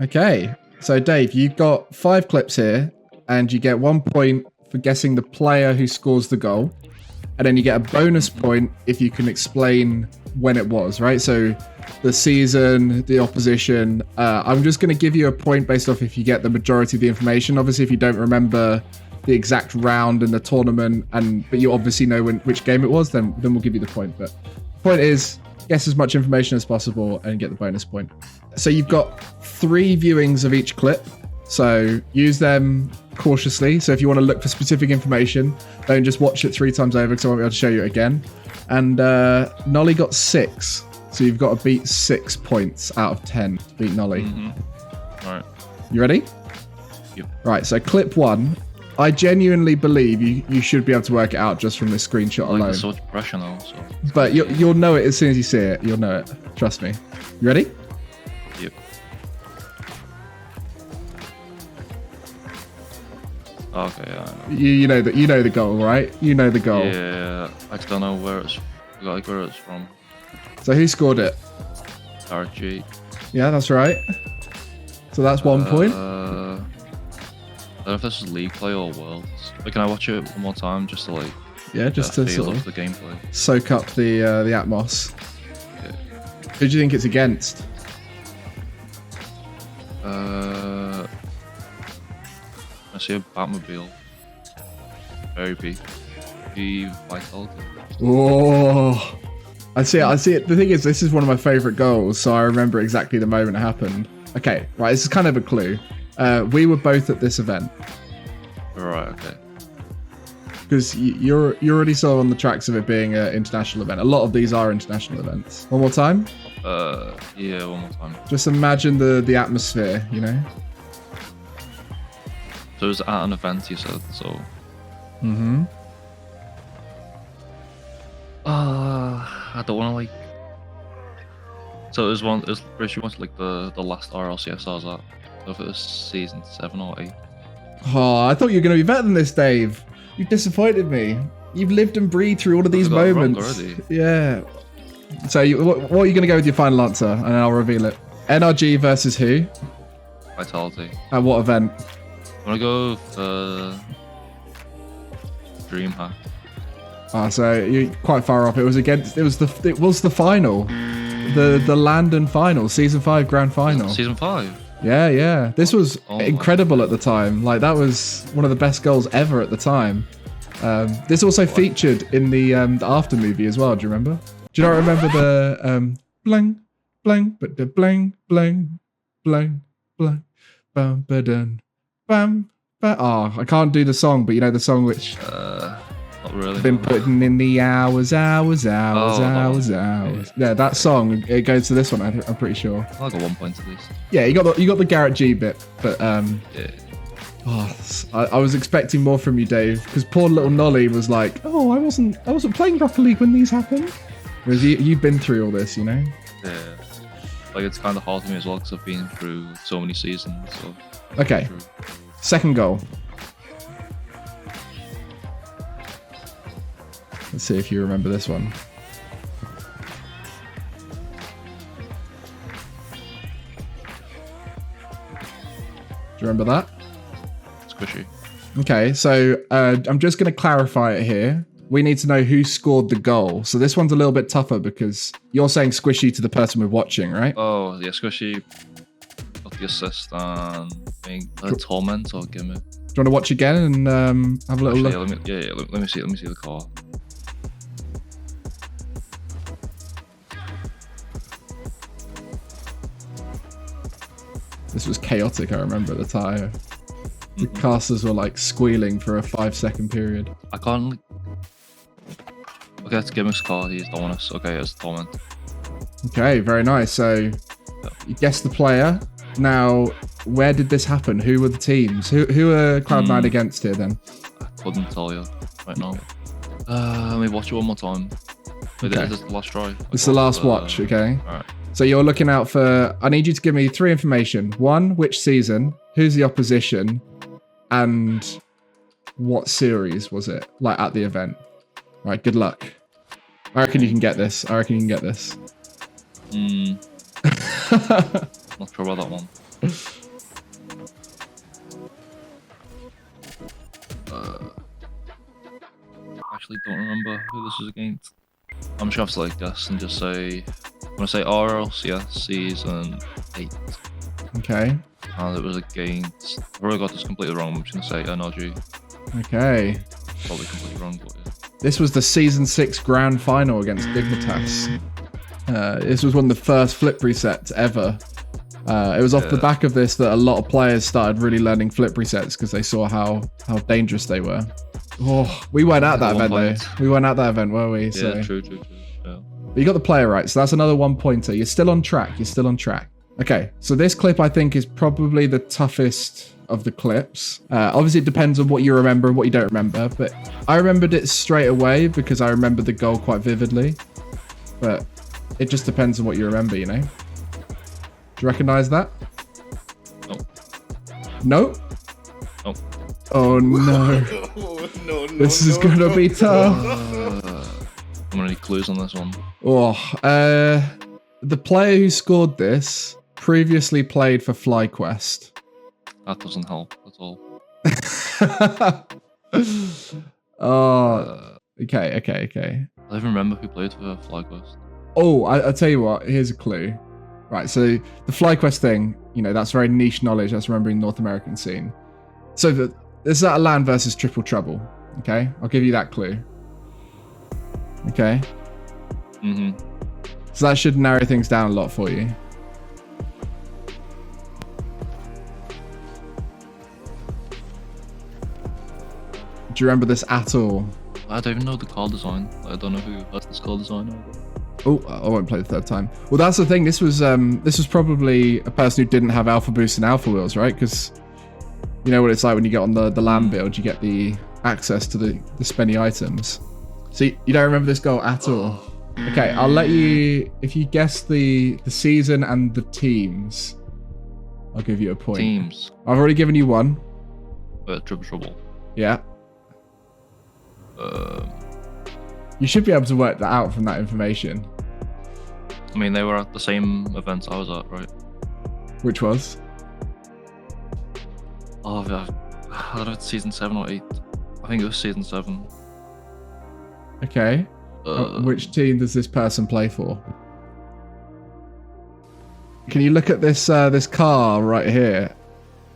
Okay. So Dave, you've got 5 clips here, and you get 1 point for guessing the player who scores the goal. And then you get a bonus point if you can explain when it was, right? So the season, the opposition. I'm just going to give you a point based off if you get the majority of the information. Obviously, if you don't remember the exact round in the tournament, but you obviously know which game it was, then we'll give you the point. But the point is, guess as much information as possible and get the bonus point. So you've got 3 viewings of each clip. So use them cautiously. So if you want to look for specific information, don't just watch it 3 times over because I won't be able to show you it again. And Nolly got 6. So you've got to beat 6 points out of 10 to beat Nolly. All right. You ready? Yep. Right, so clip 1. I genuinely believe you should be able to work it out just from this screenshot alone. There's so much pressure now. So. But you'll know it as soon as you see it. You'll know it. Trust me. You ready? Yep. Okay, yeah, I know. You know the goal, right? You know the goal. Yeah, I don't know where it's from. So who scored it? RG. Yeah, that's right. So that's 1 point. I don't know if this is league play or worlds. But can I watch it one more time just to just to feel sort of of the gameplay? soak up the atmos. Yeah. Who do you think it's against? I see a Batmobile. Very big. Vitality. Oh, I see it. The thing is, this is one of my favorite goals, so I remember exactly the moment it happened. Okay, right. This is kind of a clue. We were both at this event. Right. Okay. Because you already saw on the tracks of it being an international event. A lot of these are international events. One more time. Yeah, one more time. Just imagine the atmosphere, you know. So it was at an event, you said. So. Mm-hmm. I don't want to like. So it was pretty much like the last RLCS I was at. So if it was season 7 or 8. Oh, I thought you were going to be better than this, Dave. You've disappointed me. You've lived and breathed through all of these moments. Yeah. So what are you going to go with your final answer? And then I'll reveal it. NRG versus who? Vitality. At what event? I want to go for DreamHack. So you're quite far off. It was the final. The Landon final, season 5 grand final. Season 5? Yeah. This was incredible at the time. Like, that was one of the best goals ever at the time. This also featured in the after movie as well. Do you remember? Do you not remember the blang, blang, but the blang, blang, blang, blang, bam, ba-dun, bam, ba. Oh, I can't do the song, but you know the song which not really. Been putting in the hours. Yeah, that song. It goes to this one. I'm pretty sure. I got 1 point at least. Yeah, you got the Garrett G bit, but yeah. Oh, I was expecting more from you, Dave, because poor little Nolly was like, "Oh, I wasn't playing Rocket League when these happened." Whereas you've been through all this, you know. Yeah, like it's kind of hard for me as well because I've been through so many seasons. So okay, second goal. Let's see if you remember this one. Do you remember that? Squishy. Okay, so I'm just going to clarify it here. We need to know who scored the goal. So this one's a little bit tougher because you're saying squishy to the person we're watching, right? Oh, yeah, Squishy got the assist and Torment or Gimmick. Do you want to watch again and have a little look? Let me see the call. This was chaotic, I remember at the time. The casters were like squealing for a 5-second period. I can't. Okay, that's Gimmick's call. He's Dominus. Okay, it's Torment. Okay, very nice. So you guessed the player. Now, where did this happen? Who were the teams? Who are Cloud9 against here then? I couldn't tell you right now. Let me watch it one more time. Wait, Okay. This is the last try. It's the last watch, okay? Alright. So you're looking out for... I need you to give me 3 information. 1, which season? Who's the opposition? And what series was it? Like, at the event. Right, good luck. I reckon you can get this. Not sure about that one. Actually, don't remember who this was against. I'm just gonna have to like guess and just say, I'm gonna say RLCS season 8. Okay. And it was against. I probably got this completely wrong. I'm just gonna say NRG. Okay. Probably completely wrong, but yeah. This was the season 6 grand final against Dignitas. This was one of the first flip resets ever. It was off the back of this that a lot of players started really learning flip resets because they saw how dangerous they were. Oh, we weren't at that event though. We weren't at that event, were we? Yeah, So. true. Yeah. But you got the player right, so that's another 1 pointer. You're still on track. Okay, so this clip I think is probably the toughest of the clips. Obviously it depends on what you remember and what you don't remember, but I remembered it straight away because I remember the goal quite vividly. But it just depends on what you remember, you know? Do you recognize that? No. No? No. Oh no. No, This is gonna be tough. I'm gonna need clues on this one. Oh, the player who scored this previously played for FlyQuest. That doesn't help at all. Oh, okay. I don't even remember who played for FlyQuest. Oh, I'll tell you what, here's a clue. Right, so the FlyQuest thing, you know, that's very niche knowledge. That's remembering North American scene. So this is at a LAN versus Triple Trouble. Okay, I'll give you that clue. Okay. So that should narrow things down a lot for you. Do you remember this at all? I don't even know the call design. I don't know who has this call design. Oh, I won't play the third time. Well, that's the thing. This was probably a person who didn't have Alpha Boost and Alpha Wheels, right? Because you know what it's like when you get on the LAN build, you get the access to the spenny items. So you don't remember this goal at all? Okay, I'll let you, if you guess the season and the teams, I'll give you a point. Teams. I've already given you one. Triple Trouble. Yeah. You should be able to work that out from that information. I mean, they were at the same events I was at, right? Which was? Oh, I don't know if it's season 7 or 8. I think it was season 7. Okay. Which team does this person play for? Can you look at this this car right here?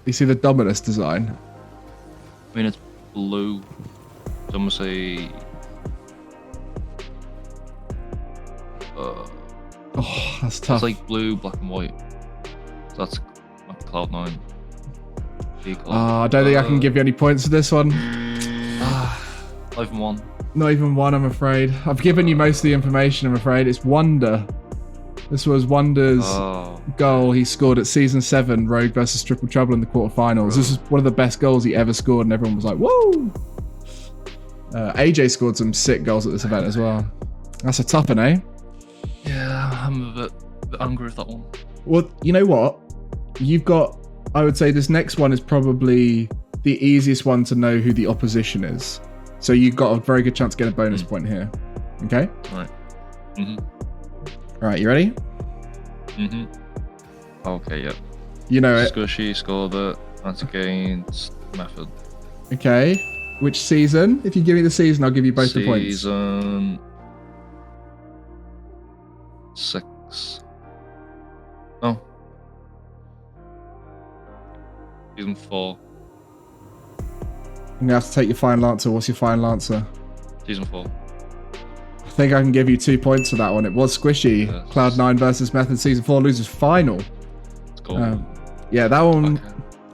You see the Dominus design? I mean, it's blue. So I'm gonna say. Oh, that's tough. It's like blue, black, and white. So that's Cloud9. I don't think I can give you any points for this one. Not even one. Not even one, I'm afraid. I've given you most of the information, I'm afraid. It's Wonder. This was Wonder's goal he scored at Season 7, Rogue versus Triple Trouble in the quarterfinals. This is one of the best goals he ever scored, and everyone was like, whoa! AJ scored some sick goals at this event as well. That's a tough one, eh? Yeah, I'm a bit angry with that one. Well, you know what? You've got, I would say this next one is probably the easiest one to know who the opposition is. So you've got a very good chance to get a bonus point here. Okay? Right. Alright, you ready? Okay, yeah. You know it. Squishy scored it. That's against Method. Okay. Which season? If you give me the season, I'll give you both the points. Season 6. No. Season 4. I'm going to have to take your final answer. What's your final answer? Season 4. I think I can give you 2 points for that one. It was Squishy. Yes. Cloud9 versus Method Season 4 losers final. Let's go. Yeah, that one.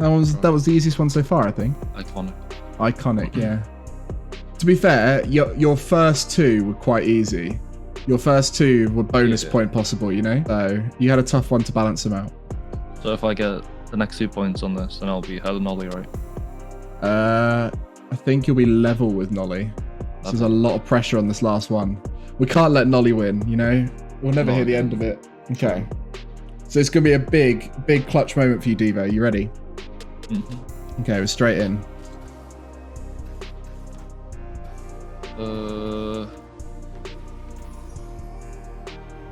That was the easiest one so far, I think. Iconic, yeah. To be fair, your first 2 were quite easy. Your first 2 were bonus point possible, you know? So you had a tough one to balance them out. So if I get the next 2 points on this, then I'll be ahead of Nolly, right? I think you'll be level with Nolly. So there's a lot of pressure on this last one. We can't let Nolly win, you know? We'll never hear the end of it. Okay. So it's going to be a big clutch moment for you, Deevo. You ready? Okay, we're straight in.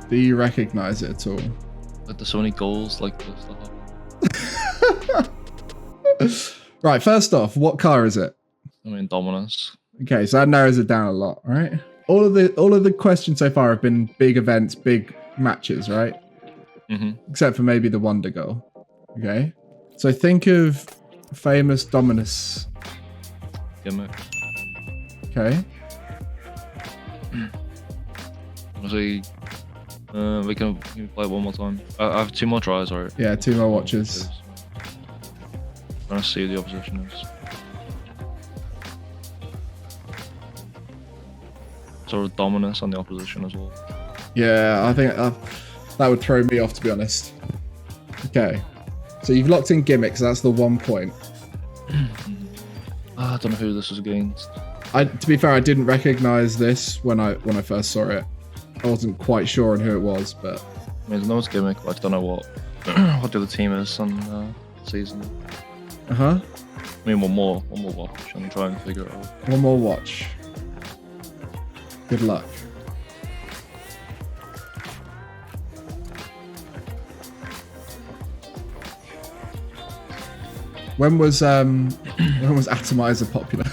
Do you recognize it at all? Like there's so many goals like this that happen. Right, first off, what car is it? I mean, Dominus. Okay, so that narrows it down a lot, right? All of the questions so far have been big events, big matches, right? Except for maybe the Wonder Goal. Okay, so think of famous Dominus Gimmick. Okay. Honestly, we can play it one more time. I have 2 more tries, right? Yeah, 2 more watches. Trying to see who the opposition is. Sort of dominance on the opposition as well. Yeah, I think that would throw me off, to be honest. Okay, so you've locked in gimmicks. That's the 1 point. I don't know who this is against. To be fair, I didn't recognize this when I first saw it. I wasn't quite sure on who it was, but I mean, I know it's gimmick, but I don't know what what the other team is on season. I mean, one more watch and try and figure it out. One more watch. Good luck. When was Atomizer popular?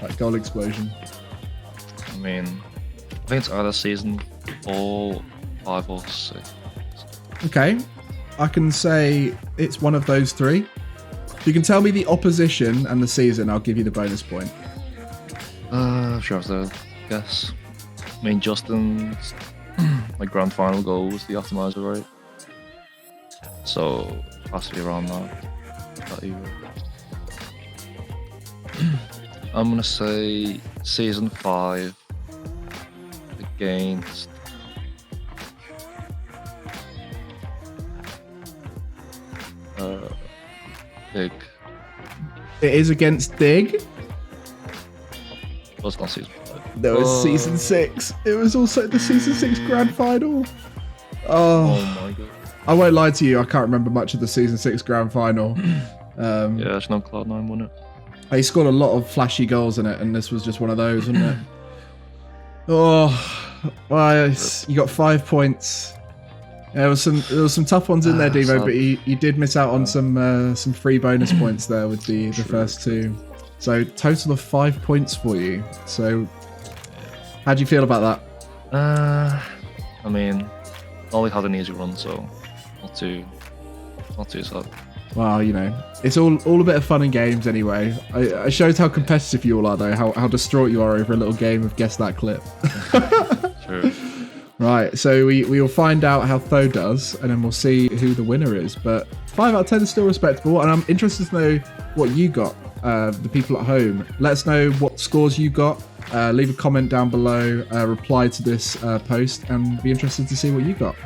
Like Goal Explosion. I mean, I think it's either season 4, 5, or 6. Okay, I can say it's one of those 3. If you can tell me the opposition and the season, I'll give you the bonus point. Sure, I have to guess. I mean, Justin's like grand final goal was the Atomizer, right? So it has to be around that year. I'm gonna say season 5 against Dig. It is against Dig. Well, it's not season 5. There was season 6. It was also the season 6 grand final. Oh my god. I won't lie to you, I can't remember much of the season 6 grand final. Yeah, it's not Cloud9, wasn't it? He scored a lot of flashy goals in it, and this was just one of those, wasn't it? Oh, well, you got 5 points. Yeah, there was some tough ones in there, Deevo, but you did miss out on some free bonus points there with the first 2. So total of 5 points for you. So how do you feel about that? I mean, only had an easy run, so not too sad. Well, you know, it's all a bit of fun and games anyway. It shows how competitive you all are, though, how distraught you are over a little game of Guess That Clip. True. Right, so we will find out how Tho does, and then we'll see who the winner is. But 5 out of 10 is still respectable, and I'm interested to know what you got, the people at home. Let us know what scores you got. Leave a comment down below, reply to this post, and be interested to see what you got.